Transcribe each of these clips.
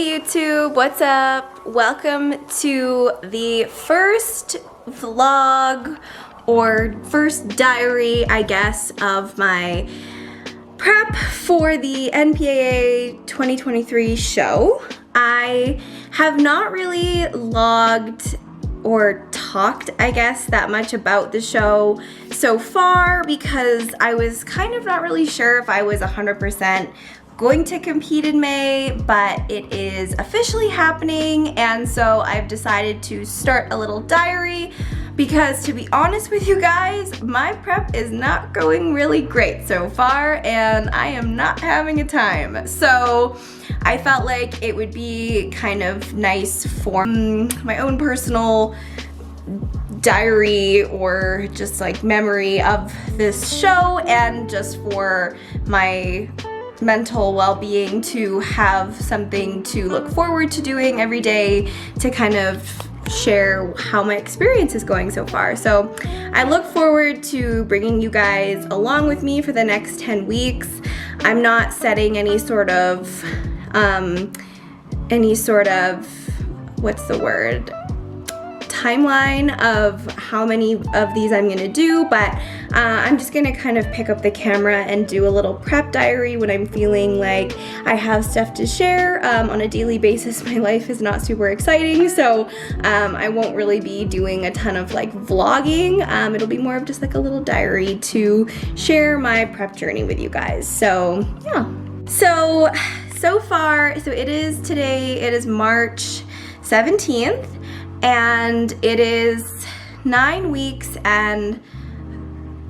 Hey YouTube, what's up? Welcome to the first vlog or first diary, I guess, of my prep for the Npaa 2023 show. I have not really logged or talked, I guess, that much about the show so far because I was kind of not really sure if I was 100% going to compete in May, but it is officially happening, and so I've decided to start a little diary because, to be honest with you guys, my prep is not going really great so far and I am not having a time. So I felt like it would be kind of nice for my own personal diary or just like memory of this show, and just for my mental well-being to have something to look forward to doing every day to kind of share how my experience is going so far. So I look forward to bringing you guys along with me for the next 10 weeks. I'm not setting any sort of what's the word, timeline of how many of these I'm gonna do, but I'm just gonna kind of pick up the camera and do a little prep diary when I'm feeling like I have stuff to share. On a daily basis, my life is not super exciting, so I won't really be doing a ton of like vlogging. It'll be more of just like a little diary to share my prep journey with you guys. So yeah. So far, so it is March 17th. And it is 9 weeks and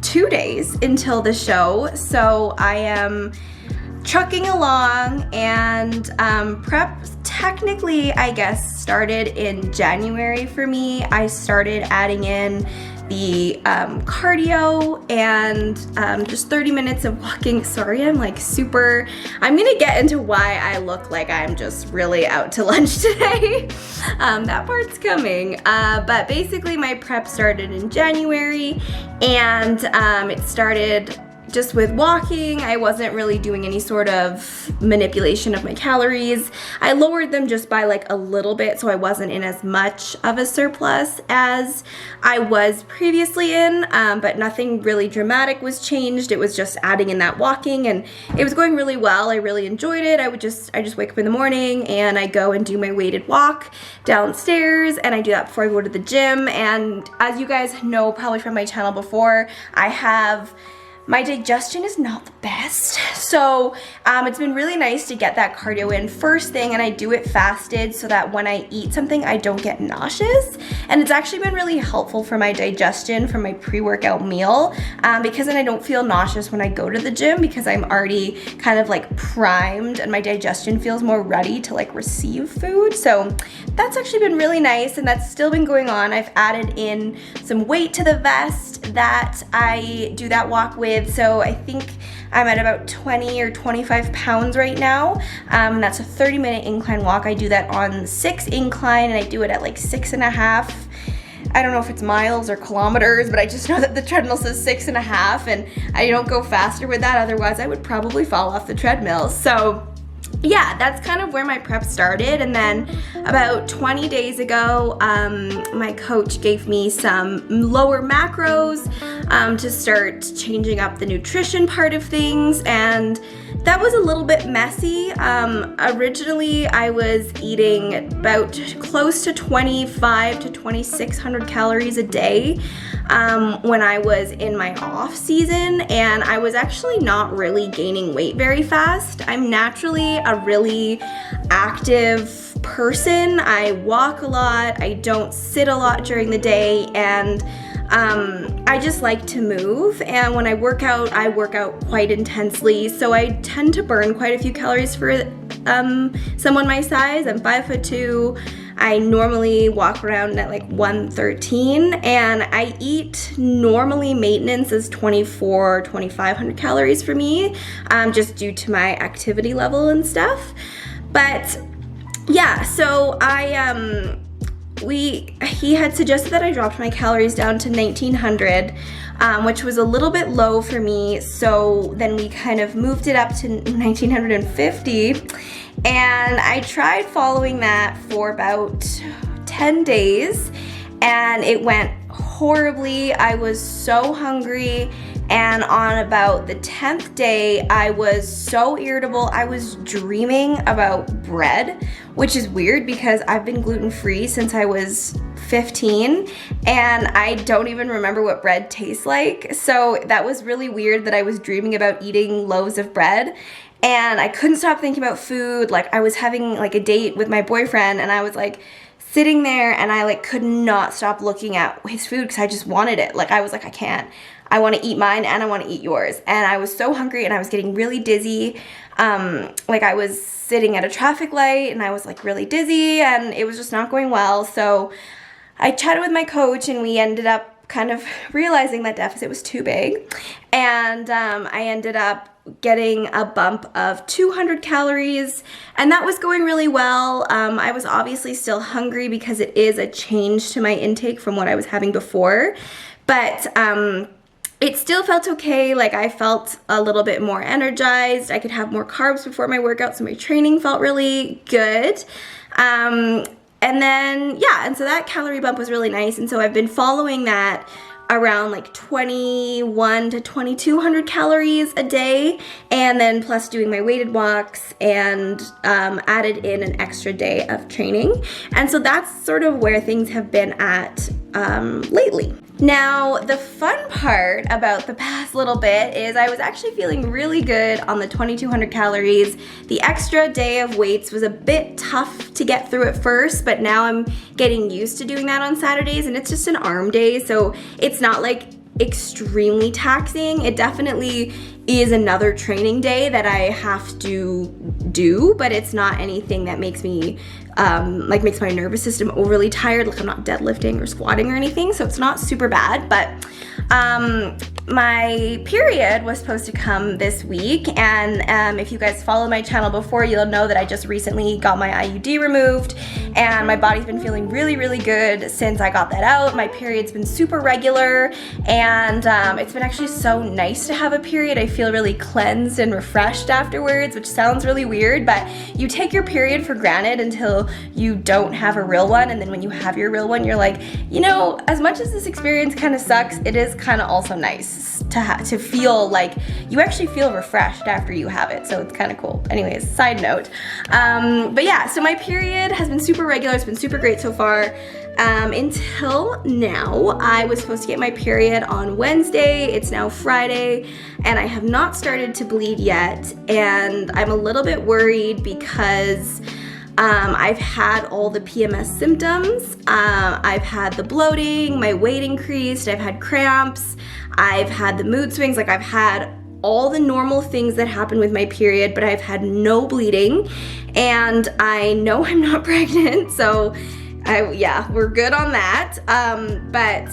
2 days until the show. So I am trucking along, and prep technically, I guess, started in January for me. I started adding in the cardio and just 30 minutes of walking. Sorry, I'm gonna get into why I look like I'm just really out to lunch today. That part's coming. But basically my prep started in January, and it started just with walking. I wasn't really doing any sort of manipulation of my calories. I lowered them just by like a little bit, so I wasn't in as much of a surplus as I was previously in, but nothing really dramatic was changed. It was just adding in that walking, and it was going really well. I really enjoyed it. I just wake up in the morning and I go and do my weighted walk downstairs, and I do that before I go to the gym. And as you guys know probably from my channel before, my digestion is not the best, so it's been really nice to get that cardio in first thing, and I do it fasted so that when I eat something I don't get nauseous. And it's actually been really helpful for my digestion for my pre-workout meal, because then I don't feel nauseous when I go to the gym, because I'm already kind of like primed and my digestion feels more ready to like receive food. So that's actually been really nice, and that's still been going on. I've added in some weight to the vest that I do that walk with. So I think I'm at about 20 or 25 pounds right now. That's a 30-minute incline walk. I do that on 6 incline, and I do it at like 6.5. I don't know if it's miles or kilometers, but I just know that the treadmill says 6.5, and I don't go faster with that. Otherwise, I would probably fall off the treadmill. So yeah, that's kind of where my prep started. And then about 20 days ago, my coach gave me some lower macros to start changing up the nutrition part of things, and that was a little bit messy. Originally, I was eating about close to 25 to 2,600 calories a day when I was in my off season, and I was actually not really gaining weight very fast. I'm naturally a really active person. I walk a lot, I don't sit a lot during the day, and I just like to move, and when I work out quite intensely, so I tend to burn quite a few calories for someone my size. I'm 5'2". I normally walk around at like 113, and I eat, normally maintenance is 2,500 calories for me, just due to my activity level and stuff. But yeah, so I he had suggested that I dropped my calories down to 1900, which was a little bit low for me. So then we kind of moved it up to 1950, and I tried following that for about 10 days, and it went horribly. I was so hungry, and on about the 10th day, I was so irritable. I was dreaming about bread, which is weird because I've been gluten-free since I was 15, and I don't even remember what bread tastes like. So that was really weird that I was dreaming about eating loaves of bread, and I couldn't stop thinking about food. Like, I was having like a date with my boyfriend, and I was like sitting there, and I like could not stop looking at his food because I just wanted it. Like, I was like, I can't. I want to eat mine and I want to eat yours. And I was so hungry, and I was getting really dizzy. Like, I was sitting at a traffic light, and I was like really dizzy, and it was just not going well. So I chatted with my coach, and we ended up kind of realizing that deficit was too big. And I ended up getting a bump of 200 calories, and that was going really well. I was obviously still hungry because it is a change to my intake from what I was having before, but it still felt okay. Like, I felt a little bit more energized. I could have more carbs before my workout, so my training felt really good. And then, yeah, and so that calorie bump was really nice, and so I've been following that around like 21 to 2200 calories a day, and then plus doing my weighted walks, and added in an extra day of training. And so that's sort of where things have been at lately. Now, the fun part about the past little bit is I was actually feeling really good on the 2200 calories. The extra day of weights was a bit tough to get through at first, but now I'm getting used to doing that on Saturdays, and it's just an arm day, so it's not like extremely taxing. It definitely is another training day that I have to do, but it's not anything that makes me makes my nervous system overly tired. Like, I'm not deadlifting or squatting or anything, so it's not super bad. But my period was supposed to come this week, and if you guys follow my channel before, you'll know that I just recently got my IUD removed, and my body's been feeling really, really good since I got that out. My period's been super regular, and it's been actually so nice to have a period. I feel really cleansed and refreshed afterwards, which sounds really weird, but you take your period for granted until you don't have a real one, and then when you have your real one, you're like, you know, as much as this experience kind of sucks, it is kind of also nice to feel like you actually feel refreshed after you have it, so it's kind of cool. Anyways, side note. But yeah, so my period has been super regular. It's been super great so far. Until now. I was supposed to get my period on Wednesday. It's now Friday, and I have not started to bleed yet, and I'm a little bit worried because I've had all the PMS symptoms. I've had the bloating, my weight increased, I've had cramps, I've had the mood swings. Like, I've had all the normal things that happen with my period, but I've had no bleeding, and I know I'm not pregnant, so yeah, we're good on that. But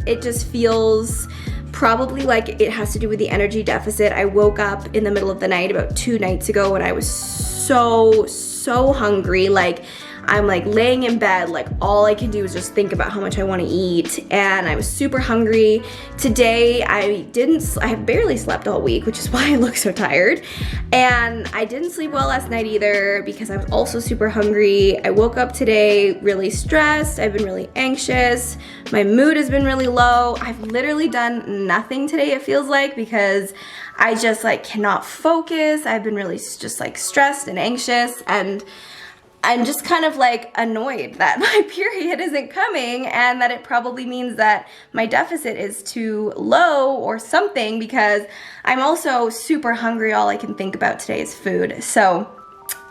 it just feels probably like it has to do with the energy deficit. I woke up in the middle of the night about 2 nights ago, and I was so hungry. Like, I'm like laying in bed, like all I can do is just think about how much I want to eat, and I was super hungry. Today I have barely slept all week, which is why I look so tired, and I didn't sleep well last night either because I was also super hungry. I woke up today really stressed. I've been really anxious. My mood has been really low. I've literally done nothing today, it feels like, because I just like cannot focus. I've been really just like stressed and anxious, and I'm just kind of like annoyed that my period isn't coming, and that it probably means that my deficit is too low or something, because I'm also super hungry. All I can think about today is food. So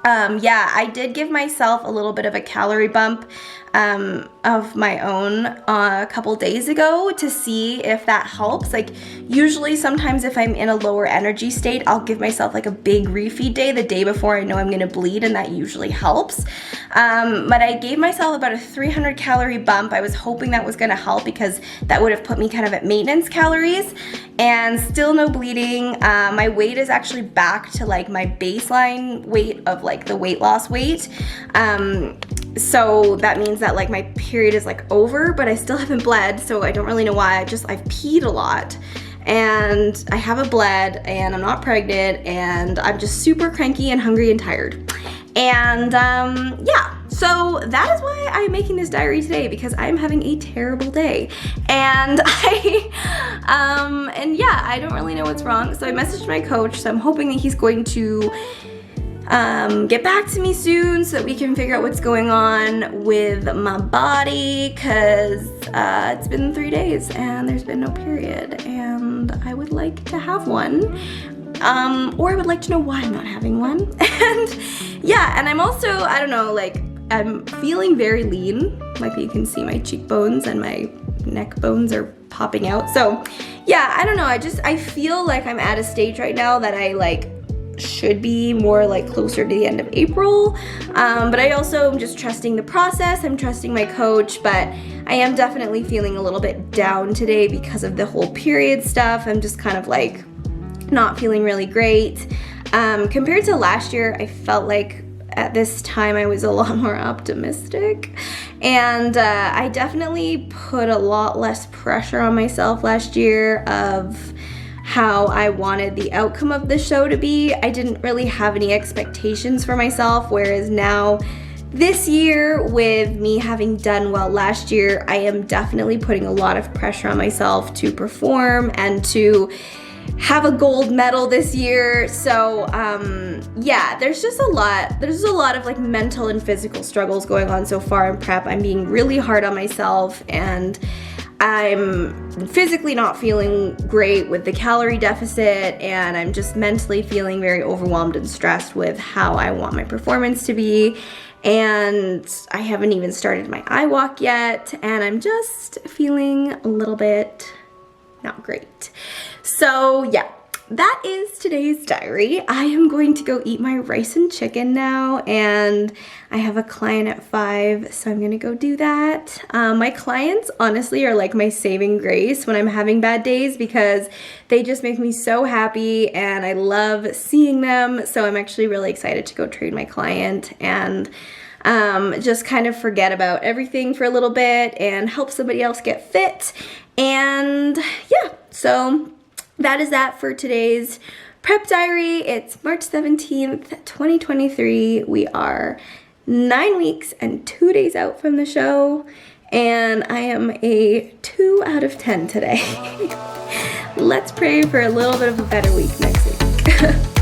yeah, I did give myself a little bit of a calorie bump of my own a couple days ago to see if that helps. Like, usually sometimes if I'm in a lower energy state, I'll give myself like a big refeed day the day before I know I'm gonna bleed, and that usually helps. But I gave myself about a 300 calorie bump. I was hoping that was gonna help because that would have put me kind of at maintenance calories, and still no bleeding. My weight is actually back to like my baseline weight of like the weight loss weight. so that means that like my period is like over, but I still haven't bled, so I don't really know why. I've peed a lot, and I haven't bled, and I'm not pregnant, and I'm just super cranky and hungry and tired. And yeah, so that is why I'm making this diary today, because I'm having a terrible day. And and yeah, I don't really know what's wrong. So I messaged my coach, so I'm hoping that he's going to get back to me soon so that we can figure out what's going on with my body, because it's been 3 days and there's been no period, and I would like to have one. Or I would like to know why I'm not having one. And yeah, and I'm also, I don't know, like, I'm feeling very lean. Like, you can see my cheekbones and my neck bones are popping out. So yeah, I don't know, I feel like I'm at a stage right now that I like should be more like closer to the end of April. But I also am just trusting the process. I'm trusting my coach, but I am definitely feeling a little bit down today because of the whole period stuff. I'm just kind of like not feeling really great. Compared to last year, I felt like at this time I was a lot more optimistic, and I definitely put a lot less pressure on myself last year of how I wanted the outcome of the show to be. I didn't really have any expectations for myself, whereas now this year, with me having done well last year, I am definitely putting a lot of pressure on myself to perform and to have a gold medal this year. So yeah, there's a lot of like mental and physical struggles going on so far in prep. I'm being really hard on myself, and I'm physically not feeling great with the calorie deficit, and I'm just mentally feeling very overwhelmed and stressed with how I want my performance to be. And I haven't even started my eye walk yet, and I'm just feeling a little bit not great. So yeah, that is today's diary. I am going to go eat my rice and chicken now, and I have a client at 5, so I'm gonna go do that. My clients honestly are like my saving grace when I'm having bad days, because they just make me so happy and I love seeing them. So I'm actually really excited to go train my client and just kind of forget about everything for a little bit and help somebody else get fit. And yeah, so that is that for today's prep diary. It's March 17th, 2023. We are 9 weeks and 2 days out from the show, and I am a 2 out of 10 today. Let's pray for a little bit of a better week next week.